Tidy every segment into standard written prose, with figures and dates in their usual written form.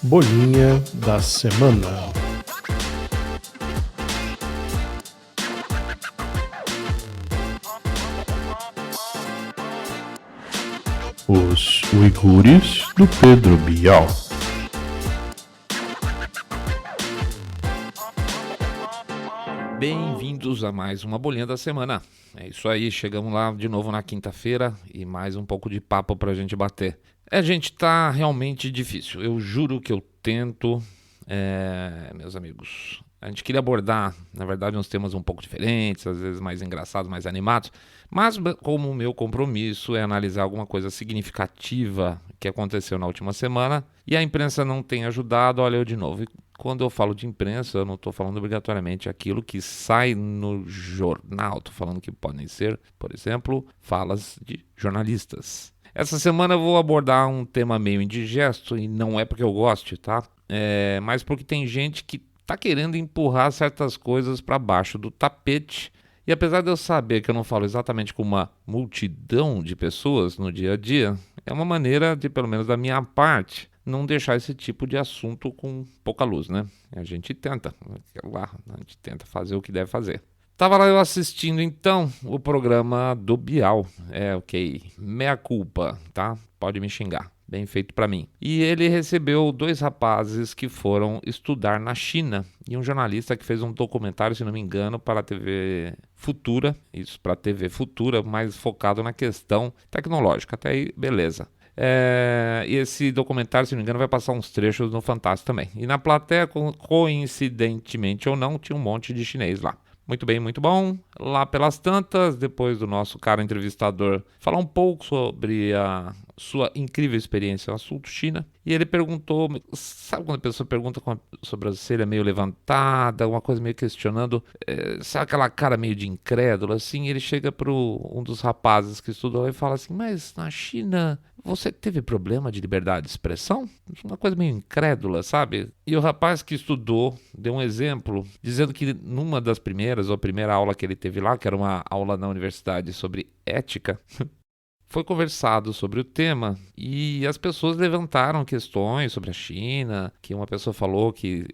Bolinha da semana. Os uigures do Pedro Bial. Bem-vindos a mais uma Bolinha da Semana. É isso aí, chegamos lá de novo na quinta-feira e mais um pouco de papo pra gente bater. Gente, tá realmente difícil. Eu juro que eu tento, meus amigos. A gente queria abordar, na verdade, uns temas um pouco diferentes, às vezes mais engraçados, mais animados, mas como o meu compromisso é analisar alguma coisa significativa que aconteceu na última semana e a imprensa não tem ajudado, olha eu de novo. E quando eu falo de imprensa, eu não estou falando obrigatoriamente aquilo que sai no jornal, estou falando que podem ser, por exemplo, falas de jornalistas. Essa semana eu vou abordar um tema meio indigesto e não é porque eu goste, tá? Mas porque tem gente que tá querendo empurrar certas coisas para baixo do tapete. E apesar de eu saber que eu não falo exatamente com uma multidão de pessoas no dia a dia, é uma maneira de, pelo menos da minha parte, não deixar esse tipo de assunto com pouca luz, né? A gente tenta fazer o que deve fazer. Tava lá eu assistindo então o programa do Bial, meia culpa, tá? Pode me xingar, bem feito pra mim. E ele recebeu 2 rapazes que foram estudar na China e um jornalista que fez um documentário, se não me engano, para a TV Futura, mais focado na questão tecnológica, até aí beleza. E esse documentário, se não me engano, vai passar uns trechos no Fantástico também. E na plateia, coincidentemente ou não, tinha um monte de chinês lá. Muito bem, muito bom. Lá pelas tantas, depois do nosso cara entrevistador falar um pouco sobre a sua incrível experiência no assunto China, e ele perguntou, sabe quando a pessoa pergunta com a sobrancelha meio levantada, uma coisa meio questionando, sabe aquela cara meio de incrédulo, assim, ele chega para um dos rapazes que estudou lá e fala assim, mas na China você teve problema de liberdade de expressão? Uma coisa meio incrédula, sabe? E o rapaz que estudou deu um exemplo, dizendo que numa das primeiras, ou a primeira aula que ele teve lá, que era uma aula na universidade sobre ética, foi conversado sobre o tema e as pessoas levantaram questões sobre a China, que uma pessoa falou que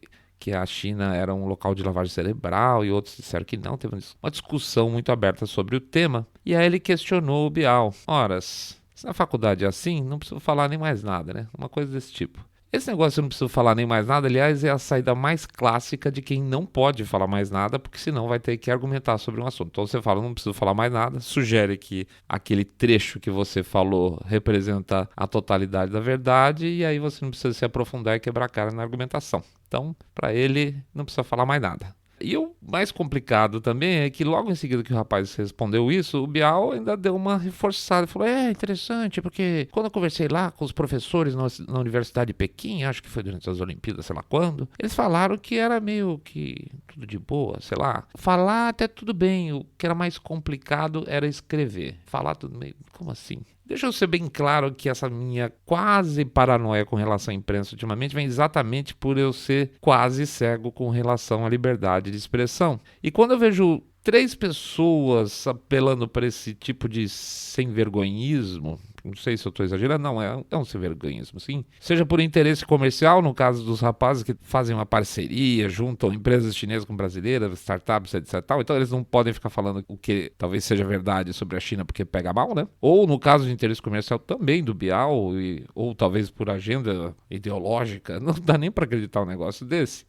a China era um local de lavagem cerebral e outros disseram que não. Teve uma discussão muito aberta sobre o tema e aí ele questionou o Bial. Ora, se na faculdade é assim, não preciso falar nem mais nada, né? Uma coisa desse tipo. Esse negócio eu não preciso falar nem mais nada, aliás, é a saída mais clássica de quem não pode falar mais nada, porque senão vai ter que argumentar sobre um assunto. Então você fala, não preciso falar mais nada, sugere que aquele trecho que você falou representa a totalidade da verdade, e aí você não precisa se aprofundar e quebrar a cara na argumentação. Então, para ele, não precisa falar mais nada. E o mais complicado também é que logo em seguida que o rapaz respondeu isso, o Bial ainda deu uma reforçada. Falou, interessante, porque quando eu conversei lá com os professores na Universidade de Pequim, acho que foi durante as Olimpíadas, sei lá quando, eles falaram que era meio que tudo de boa, sei lá. Falar até tudo bem, o que era mais complicado era escrever. Falar tudo meio, como assim? Deixa eu ser bem claro que essa minha quase paranoia com relação à imprensa ultimamente vem exatamente por eu ser quase cego com relação à liberdade de expressão. E quando eu vejo 3 pessoas apelando para esse tipo de sem-vergonhismo, não sei se eu estou exagerando, não, é um sem-vergonhismo, sim. Seja por interesse comercial, no caso dos rapazes que fazem uma parceria, juntam empresas chinesas com brasileiras, startups, etc. Então eles não podem ficar falando o que talvez seja verdade sobre a China porque pega mal, né? Ou no caso de interesse comercial também do Bial, ou talvez por agenda ideológica, não dá nem para acreditar um negócio desse.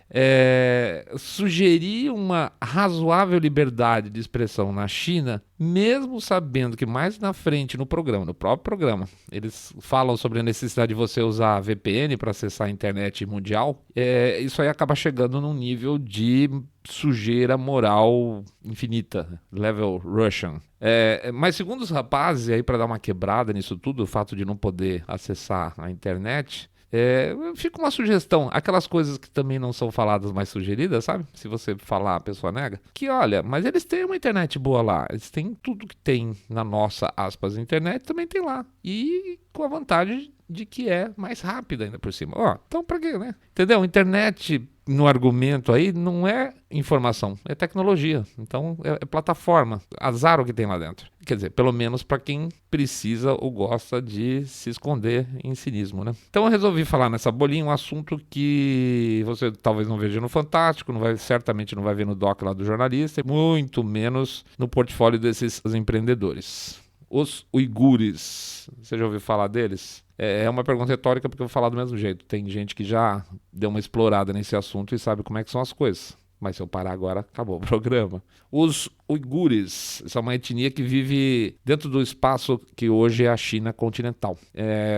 Sugerir uma razoável liberdade de expressão na China, mesmo sabendo que mais na frente no próprio programa, eles falam sobre a necessidade de você usar VPN para acessar a internet mundial, isso aí acaba chegando num nível de sujeira moral infinita, level Russian. Mas segundo os rapazes, aí para dar uma quebrada nisso tudo, o fato de não poder acessar a internet, fica uma sugestão, aquelas coisas que também não são faladas, mais sugeridas, sabe? Se você falar, a pessoa nega. Que olha, mas eles têm uma internet boa lá, eles têm tudo que tem na nossa, aspas, internet, também tem lá. E com a vantagem de que é mais rápida ainda por cima. Então pra quê, né? Entendeu? Internet, no argumento aí, não é informação, é tecnologia. Então é plataforma, azar o que tem lá dentro. Quer dizer, pelo menos para quem precisa ou gosta de se esconder em cinismo, né? Então eu resolvi falar nessa bolinha um assunto que você talvez não veja no Fantástico, certamente não vai ver no doc lá do jornalista, muito menos no portfólio desses empreendedores. Os uigures, você já ouviu falar deles? É uma pergunta retórica porque eu vou falar do mesmo jeito. Tem gente que já deu uma explorada nesse assunto e sabe como é que são as coisas. Mas se eu parar agora, acabou o programa. Os uigures são uma etnia que vive dentro do espaço que hoje é a China continental.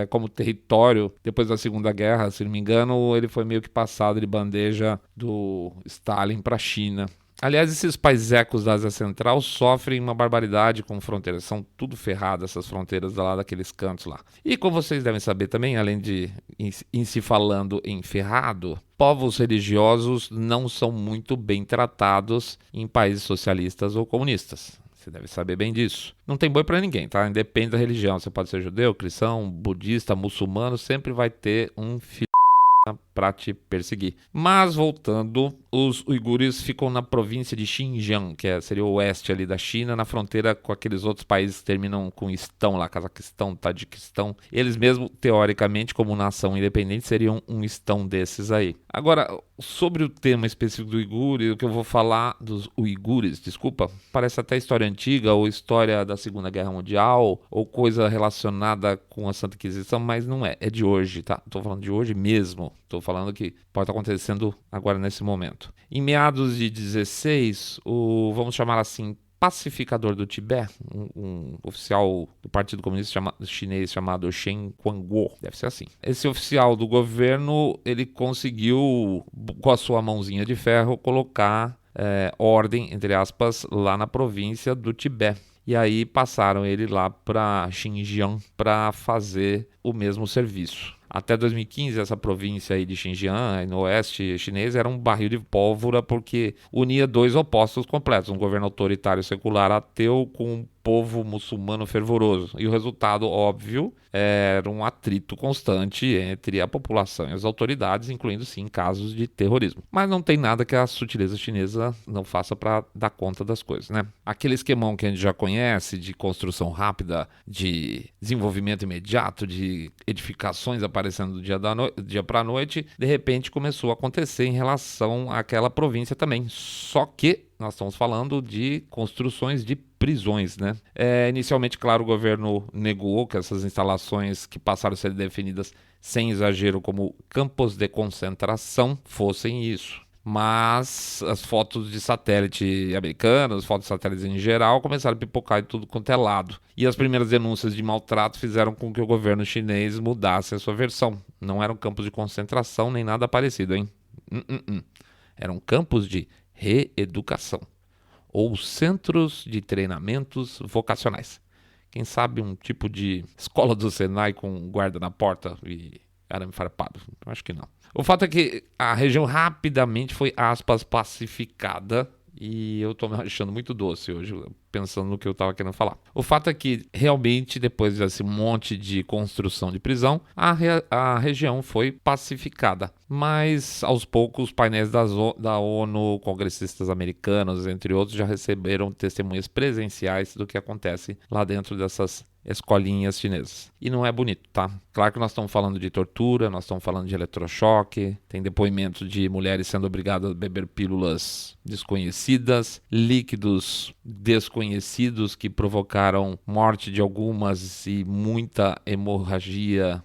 Como território, depois da Segunda Guerra, se não me engano, ele foi meio que passado de bandeja do Stalin para a China. Aliás, esses paisecos da Ásia Central sofrem uma barbaridade com fronteiras. São tudo ferradas essas fronteiras lá daqueles cantos lá. E como vocês devem saber também, além de em se falando em ferrado, povos religiosos não são muito bem tratados em países socialistas ou comunistas. Você deve saber bem disso. Não tem boi para ninguém, tá? Independe da religião. Você pode ser judeu, cristão, budista, muçulmano, sempre vai ter um filho para te perseguir. Mas voltando, os uigures ficam na província de Xinjiang, que seria o oeste ali da China, na fronteira com aqueles outros países que terminam com estão lá, Cazaquistão, Tadiquistão. Eles mesmo, teoricamente, como nação independente, seriam um estão desses aí. Agora, sobre o tema específico do uigure, o que eu vou falar dos uigures, desculpa, parece até história antiga, ou história da Segunda Guerra Mundial, ou coisa relacionada com a Santa Inquisição, mas não é de hoje, tá? Tô falando de hoje mesmo. Estou falando que pode estar acontecendo agora nesse momento. Em meados de 16, vamos chamar assim, pacificador do Tibete, um oficial do Partido Comunista Chinês chamado Chen Quanguo, deve ser assim. Esse oficial do governo, ele conseguiu, com a sua mãozinha de ferro, colocar ordem, entre aspas, lá na província do Tibete. E aí passaram ele lá para Xinjiang para fazer o mesmo serviço. Até 2015, essa província aí de Xinjiang, no oeste chinês, era um barril de pólvora porque unia dois opostos completos, um governo autoritário secular ateu com um povo muçulmano fervoroso. E o resultado, óbvio, era um atrito constante entre a população e as autoridades, incluindo, sim, casos de terrorismo. Mas não tem nada que a sutileza chinesa não faça para dar conta das coisas, né? Aquele esquemão que a gente já conhece de construção rápida, de desenvolvimento imediato, de edificações aparecendo do dia para a noite, de repente começou a acontecer em relação àquela província também. Só que nós estamos falando de construções de prisões, né? Inicialmente, claro, o governo negou que essas instalações que passaram a ser definidas sem exagero como campos de concentração fossem isso. Mas as fotos de satélite americanas, as fotos de satélites em geral, começaram a pipocar de tudo quanto é lado. E as primeiras denúncias de maltrato fizeram com que o governo chinês mudasse a sua versão. Não eram campos de concentração nem nada parecido, hein? Eram campos de reeducação ou centros de treinamentos vocacionais. Quem sabe um tipo de escola do Senai com guarda na porta e arame farpado? Eu acho que não. O fato é que a região rapidamente foi, aspas, pacificada. E eu tô me achando muito doce hoje, pensando no que eu estava querendo falar. O fato é que, realmente, depois desse monte de construção de prisão, a região foi pacificada. Mas, aos poucos, painéis da ONU, congressistas americanos, entre outros, já receberam testemunhas presenciais do que acontece lá dentro dessas escolinhas chinesas. E não é bonito, tá? Claro que nós estamos falando de tortura, nós estamos falando de eletrochoque, tem depoimento de mulheres sendo obrigadas a beber pílulas desconhecidas, líquidos desconhecidos que provocaram morte de algumas e muita hemorragia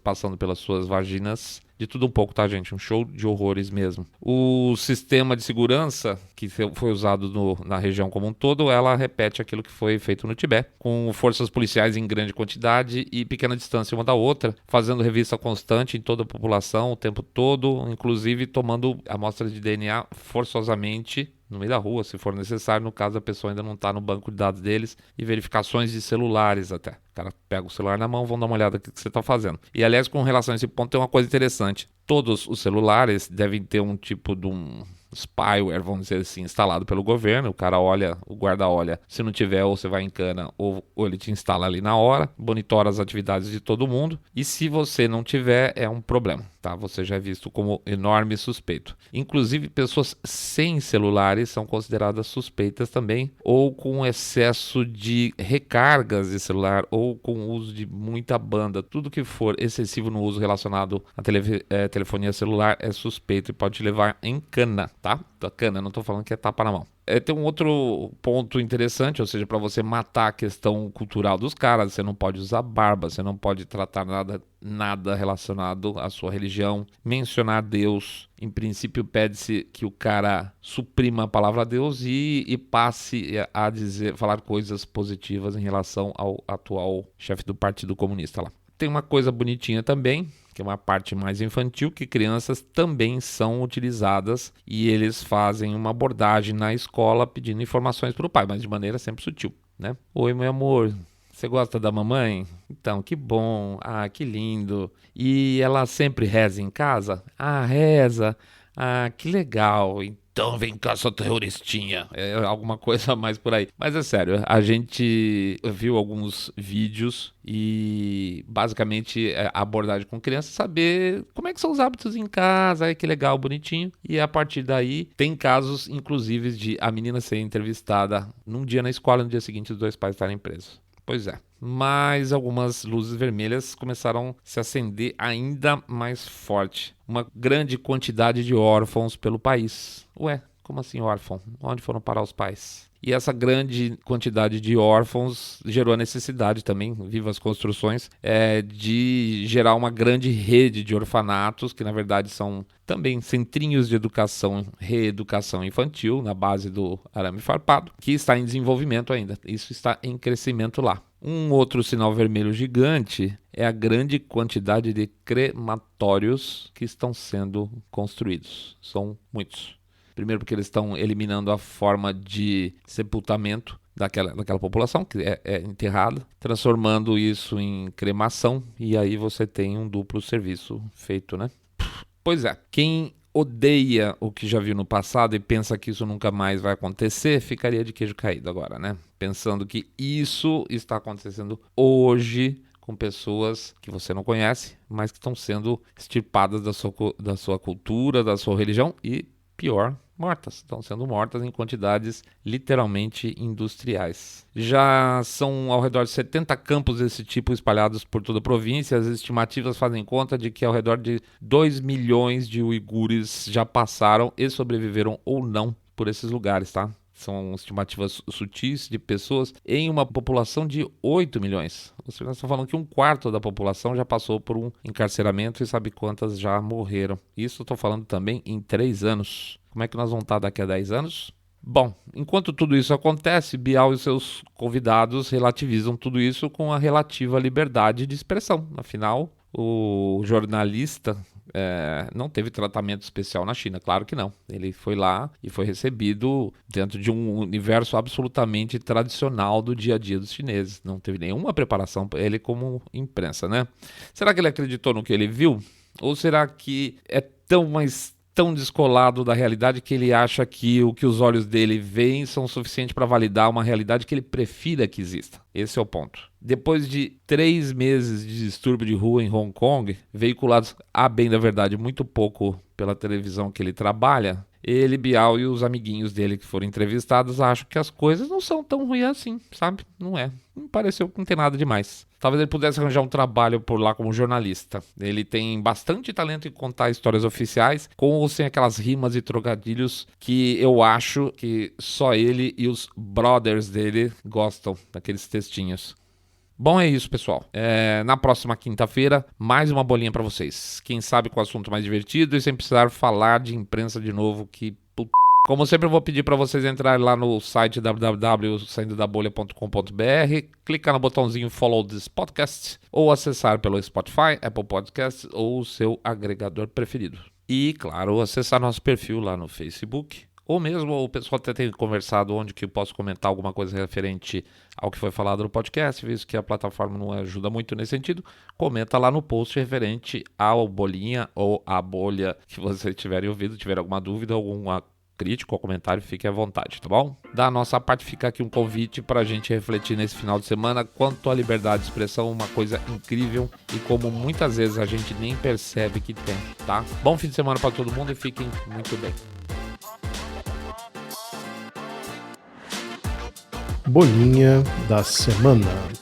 passando pelas suas vaginas. De tudo um pouco, tá, gente? Um show de horrores mesmo. O sistema de segurança que foi usado na região como um todo, ela repete aquilo que foi feito no Tibete, com forças policiais em grande quantidade e pequena distância uma da outra, fazendo revista constante em toda a população o tempo todo, inclusive tomando amostras de DNA forçosamente no meio da rua, se for necessário, no caso a pessoa ainda não está no banco de dados deles, e verificações de celulares até. O cara pega o celular na mão, vão dar uma olhada no que você está fazendo. E aliás, com relação a esse ponto, tem uma coisa interessante. Todos os celulares devem ter um tipo de spyware, vamos dizer assim, instalado pelo governo. O cara olha, o guarda olha, se não tiver, ou você vai em cana, ou ele te instala ali na hora, monitora as atividades de todo mundo, e se você não tiver, é um problema, tá? Você já é visto como enorme suspeito. Inclusive, pessoas sem celulares são consideradas suspeitas também, ou com excesso de recargas de celular, ou com uso de muita banda. Tudo que for excessivo no uso relacionado à telefonia celular é suspeito e pode te levar em cana, tá? Cana, não tô falando que é tapa na mão. Tem um outro ponto interessante, ou seja, para você matar a questão cultural dos caras, você não pode usar barba, você não pode tratar nada relacionado à sua religião, mencionar Deus. Em princípio, pede-se que o cara suprima a palavra Deus e passe a falar coisas positivas em relação ao atual chefe do Partido Comunista lá. Tem uma coisa bonitinha também, que é uma parte mais infantil, que crianças também são utilizadas e eles fazem uma abordagem na escola pedindo informações para o pai, mas de maneira sempre sutil, né? Oi, meu amor, você gosta da mamãe? Então, que bom, que lindo. E ela sempre reza em casa? Reza. Que legal. Então vem cá, sua terroristinha. É alguma coisa mais por aí. Mas é sério, a gente viu alguns vídeos e basicamente a abordagem com criança é saber como é que são os hábitos em casa, que legal, bonitinho. E a partir daí tem casos, inclusive, de a menina ser entrevistada num dia na escola e no dia seguinte os dois pais estarem presos. Pois é. Mas algumas luzes vermelhas começaram a se acender ainda mais forte. Uma grande quantidade de órfãos pelo país. Ué, como assim órfão? Onde foram parar os pais? E essa grande quantidade de órfãos gerou a necessidade também, vivas construções, de gerar uma grande rede de orfanatos, que na verdade são também centrinhos de educação, reeducação infantil, na base do arame farpado, que está em desenvolvimento ainda. Isso está em crescimento lá. Um outro sinal vermelho gigante é a grande quantidade de crematórios que estão sendo construídos. São muitos. Primeiro porque eles estão eliminando a forma de sepultamento daquela população que é enterrada, transformando isso em cremação, e aí você tem um duplo serviço feito, né? Pois é, quem odeia o que já viu no passado e pensa que isso nunca mais vai acontecer, ficaria de queijo caído agora, né? Pensando que isso está acontecendo hoje com pessoas que você não conhece, mas que estão sendo extirpadas da sua cultura, da sua religião e, pior, mortas. Estão sendo mortas em quantidades literalmente industriais. Já são ao redor de 70 campos desse tipo espalhados por toda a província. As estimativas fazem conta de que ao redor de 2 milhões de uigures já passaram e sobreviveram ou não por esses lugares, tá? São estimativas sutis de pessoas em uma população de 8 milhões. Nós estamos falando que 1/4 da população já passou por um encarceramento e sabe quantas já morreram. Isso estou falando também em 3 anos. Como é que nós vamos estar daqui a 10 anos? Bom, enquanto tudo isso acontece, Bial e seus convidados relativizam tudo isso com a relativa liberdade de expressão. Afinal, o jornalista não teve tratamento especial na China, claro que não. Ele foi lá e foi recebido dentro de um universo absolutamente tradicional do dia a dia dos chineses. Não teve nenhuma preparação para ele como imprensa, né? Será que ele acreditou no que ele viu? Ou será que é tão descolado da realidade que ele acha que o que os olhos dele veem são suficiente para validar uma realidade que ele prefira que exista? Esse é o ponto. Depois de 3 meses de distúrbio de rua em Hong Kong, veiculados a bem da verdade muito pouco pela televisão que ele trabalha, ele, Bial e os amiguinhos dele que foram entrevistados acham que as coisas não são tão ruins assim, sabe? Não é. Me pareceu que não tem nada demais. Talvez ele pudesse arranjar um trabalho por lá como jornalista. Ele tem bastante talento em contar histórias oficiais, com ou sem aquelas rimas e trocadilhos que eu acho que só ele e os brothers dele gostam, daqueles textinhos. Bom, é isso, pessoal. Na próxima quinta-feira, mais uma bolinha pra vocês. Quem sabe com o assunto mais divertido e sem precisar falar de imprensa de novo, que Como sempre, eu vou pedir para vocês entrarem lá no site www.saindodabolha.com.br, clicar no botãozinho Follow this podcast ou acessar pelo Spotify, Apple Podcasts ou o seu agregador preferido. E, claro, acessar nosso perfil lá no Facebook. Ou mesmo o pessoal até tem conversado onde que eu posso comentar alguma coisa referente ao que foi falado no podcast, visto que a plataforma não ajuda muito nesse sentido, comenta lá no post referente ao bolinha ou à bolha que vocês tiverem ouvido, tiver alguma dúvida, alguma crítica ou comentário, fique à vontade, tá bom? Da nossa parte, fica aqui um convite para a gente refletir nesse final de semana quanto à liberdade de expressão, uma coisa incrível e como muitas vezes a gente nem percebe que tem, tá? Bom fim de semana para todo mundo e fiquem muito bem. Bolinha da semana.